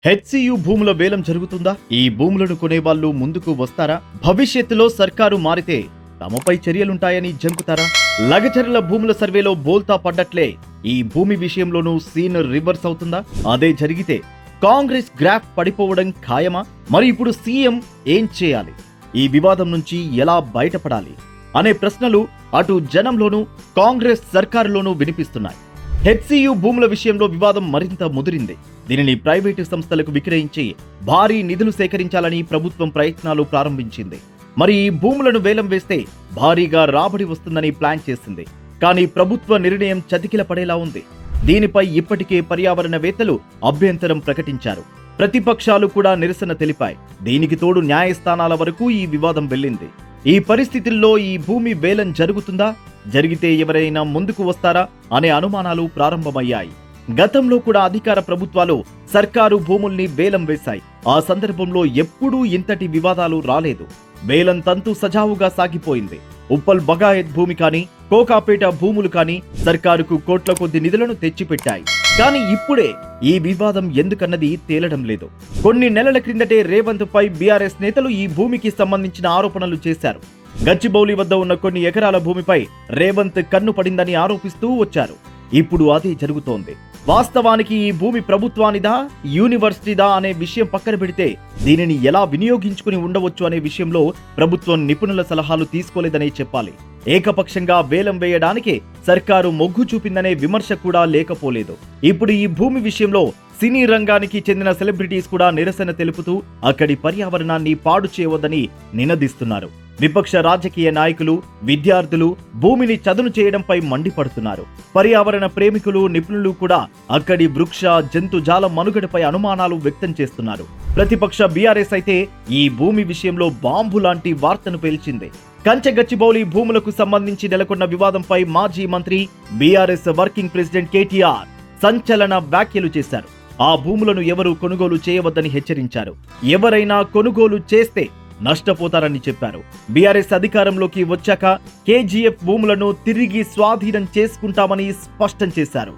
HCU భూముల వేలం జరుగుతుందా? ఈ భూములను కొనేవాళ్లు ముందుకు వస్తారా? భవిష్యత్తులో సర్కారు మారితే తమపై చర్యలుంటాయని జంకుతారా? లగచర్ల భూముల సర్వేలో బోల్తా పడ్డట్లే ఈ భూమి విషయంలోనూ సీన్ రివర్స్ అవుతుందా? అదే జరిగితే కాంగ్రెస్ గ్రాఫ్ పడిపోవడం ఖాయమా? మరి ఇప్పుడు సీఎం ఏం చేయాలి? ఈ వివాదం నుంచి ఎలా బయటపడాలి అనే ప్రశ్నలు అటు జనంలోనూ కాంగ్రెస్ సర్కారులోనూ వినిపిస్తున్నాయి. హెచ్సియు భూముల విషయంలో వివాదం మరింత ముదిరింది. దీనిని ప్రైవేటు సంస్థలకు విక్రయించి భారీ నిధులు సేకరించాలని ప్రభుత్వం ప్రయత్నాలు ప్రారంభించింది. మరి ఈ భూములను వేలం వేస్తే భారీగా రాబడి వస్తుందని ప్లాన్ చేసింది. కానీ ప్రభుత్వ నిర్ణయం చతికిల పడేలా ఉంది. దీనిపై ఇప్పటికే పర్యావరణవేత్తలు అభ్యంతరం ప్రకటించారు. ప్రతిపక్షాలు కూడా నిరసన తెలిపాయి. దీనికి తోడు న్యాయస్థానాల వరకు ఈ వివాదం వెళ్ళింది. ఈ పరిస్థితుల్లో ఈ భూమి వేలం జరుగుతుందా? జరిగితే ఎవరైనా ముందుకు వస్తారా అనే అనుమానాలు ప్రారంభమయ్యాయి. గతంలో కూడా అధికార ప్రభుత్వాలు సర్కారు భూముల్ని వేలం వేశాయి. ఆ సందర్భంలో ఎప్పుడూ ఇంతటి వివాదాలు రాలేదు. వేలం తంతు సజావుగా సాగిపోయింది. ఉప్పల్ బగాయత్ భూమి కానీ, కోకాపేట భూములు కానీ సర్కారుకు కోట్ల కొద్ది నిధులను తెచ్చిపెట్టాయి. కానీ ఇప్పుడే ఈ వివాదం ఎందుకన్నది తేలడం లేదు. కొన్ని నెలల క్రిందటే రేవంత్ పై బీఆర్ఎస్ నేతలు ఈ భూమికి సంబంధించిన ఆరోపణలు చేశారు. గచ్చిబౌలి వద్ద ఉన్న కొన్ని ఎకరాల భూమిపై రేవంత్ కన్ను పడిందని ఆరోపిస్తూ వచ్చారు. ఇప్పుడు అదే జరుగుతోంది. వాస్తవానికి ఈ భూమి ప్రభుత్వానిదా, యూనివర్సిటీదా అనే విషయం పక్కన పెడితే దీనిని ఎలా వినియోగించుకుని ఉండవచ్చు అనే విషయంలో ప్రభుత్వం నిపుణుల సలహాలు తీసుకోలేదనే చెప్పాలి. ఏకపక్షంగా వేలం వేయడానికే సర్కారు మొగ్గు చూపిందనే విమర్శ కూడా లేకపోలేదు. ఇప్పుడు ఈ భూమి విషయంలో సినీ రంగానికి చెందిన సెలబ్రిటీస్ కూడా నిరసన తెలుపుతూ అక్కడి పర్యావరణాన్ని పాడు చేయవద్దని నినదిస్తున్నారు. విపక్ష రాజకీయ నాయకులు, విద్యార్థులు భూమిని చదును చేయడంపై మండిపడుతున్నారు. పర్యావరణ ప్రేమికులు, నిపుణులు కూడా అక్కడి వృక్ష, జంతుజాల మనుగడపై అనుమానాలు వ్యక్తం చేస్తున్నారు. ప్రతిపక్ష బీఆర్ఎస్ అయితే ఈ భూమి విషయంలో బాంబు లాంటి వార్తను పేల్చింది. కంచగచ్చిబౌలి భూములకు సంబంధించి నెలకొన్న వివాదంపై మాజీ మంత్రి, బీఆర్ఎస్ వర్కింగ్ ప్రెసిడెంట్ కేటీఆర్ సంచలన వ్యాఖ్యలు చేశారు. ఆ భూములను ఎవరూ కొనుగోలు చేయవద్దని హెచ్చరించారు. ఎవరైనా కొనుగోలు చేస్తే నష్టపోతారని చెప్పారు. బీఆర్ఎస్ అధికారంలోకి వచ్చాక కేజీఎఫ్ భూములను తిరిగి స్వాధీనం చేసుకుంటామని స్పష్టం చేశారు.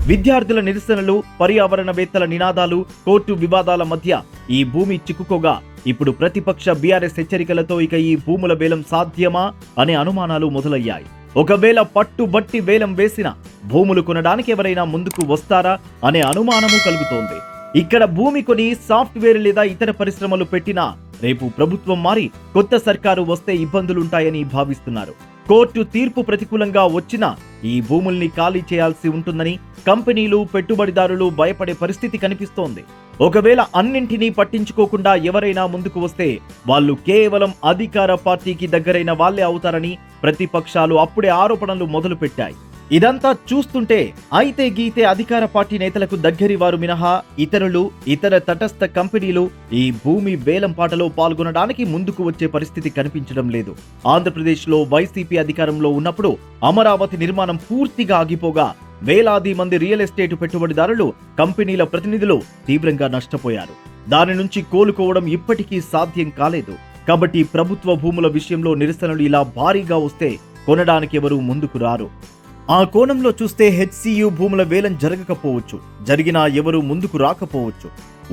విద్యార్థుల నిరసనలు, పర్యావరణవేత్తల నినాదాలు, కోర్టు వివాదాల మధ్య ఈ భూమి చిక్కుకోగా ఇప్పుడు ప్రతిపక్ష బీఆర్ఎస్ హెచ్చరికలతో ఇక ఈ భూముల వేలం సాధ్యమా అనే అనుమానాలు మొదలయ్యాయి. ఒకవేళ పట్టుబట్టి వేలం వేసిన భూములు కొనడానికి ఎవరైనా ముందుకు వస్తారా అనే అనుమానము కలుగుతోంది. ఇక్కడ భూమి కొని సాఫ్ట్వేర్ లేదా ఇతర పరిశ్రమలు పెట్టినా రేపు ప్రభుత్వం మారి కొత్త సర్కారు వస్తే ఇబ్బందులుంటాయని భావిస్తున్నారు. కోర్టు తీర్పు ప్రతికూలంగా వచ్చినా ఈ భూముల్ని ఖాళీ చేయాల్సి ఉంటుందని కంపెనీలు, పెట్టుబడిదారులు భయపడే పరిస్థితి కనిపిస్తోంది. ఒకవేళ అన్నింటినీ పట్టించుకోకుండా ఎవరైనా ముందుకు వస్తే వాళ్ళు కేవలం అధికార పార్టీకి దగ్గరైన వాళ్లే అవుతారని ప్రతిపక్షాలు అప్పుడే ఆరోపణలు మొదలుపెట్టాయి. ఇదంతా చూస్తుంటే అయితే గీతే అధికార పార్టీ నేతలకు దగ్గరి వారు మినహా ఇతర తటస్థ కంపెనీలు ఈ భూమి వేలం పాటలో పాల్గొనడానికి ముందుకు వచ్చే పరిస్థితి కనిపించడం లేదు. ఆంధ్రప్రదేశ్లో వైసీపీ అధికారంలో ఉన్నప్పుడు అమరావతి నిర్మాణం పూర్తిగా ఆగిపోగా వేలాది మంది రియల్ ఎస్టేట్ పెట్టుబడిదారులు, కంపెనీల ప్రతినిధులు తీవ్రంగా నష్టపోయారు. దాని నుంచి కోలుకోవడం ఇప్పటికీ సాధ్యం కాలేదు. కాబట్టి ప్రభుత్వ భూముల విషయంలో నిరసనలు ఇలా భారీగా వస్తే కొనడానికి ఎవరూ ముందుకు రారు. ఆ కోణంలో చూస్తే హెచ్సియు భూముల వేలం జరగకపోవచ్చు, జరిగినా ఎవరూ ముందుకు రాకపోవచ్చు.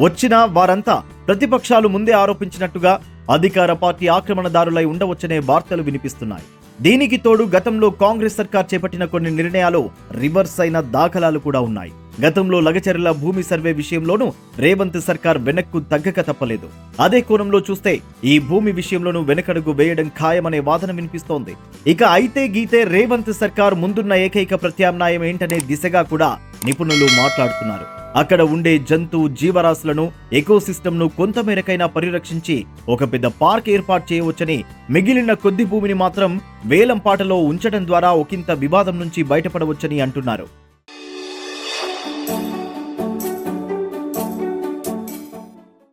వచ్చినా వారంతా ప్రతిపక్షాలు ముందే ఆరోపించినట్టుగా అధికార పార్టీ ఆక్రమణదారులై ఉండవచ్చనే వార్తలు వినిపిస్తున్నాయి. దీనికి తోడు గతంలో కాంగ్రెస్ సర్కార్ చేపట్టిన కొన్ని నిర్ణయాలు రివర్స్ అయిన దాఖలాలు కూడా ఉన్నాయి. గతంలో లగచర్ల భూమి సర్వే విషయంలోనూ రేవంత్ సర్కార్ వెనక్కు తగ్గక తప్పలేదు. అదే కోణంలో చూస్తే ఈ భూమి విషయంలోనూ వెనకడుగు వేయడం ఖాయమనే వాదన వినిపిస్తోంది. ఇక అయితే గీతే రేవంత్ సర్కార్ ముందున్న ఏకైక ప్రత్యామ్నాయం ఏంటనే దిశగా కూడా నిపుణులు మాట్లాడుతున్నారు. అక్కడ ఉండే జంతు జీవరాశులను, ఎకోసిస్టమ్ను కొంతమేరకైనా పరిరక్షించి ఒక పెద్ద పార్క్ ఏర్పాటు చేయవచ్చని, మిగిలిన కొద్ది భూమిని మాత్రం వేలం పాటలో ఉంచడం ద్వారా ఒకంత వివాదం నుంచి బయటపడవచ్చని అంటున్నారు.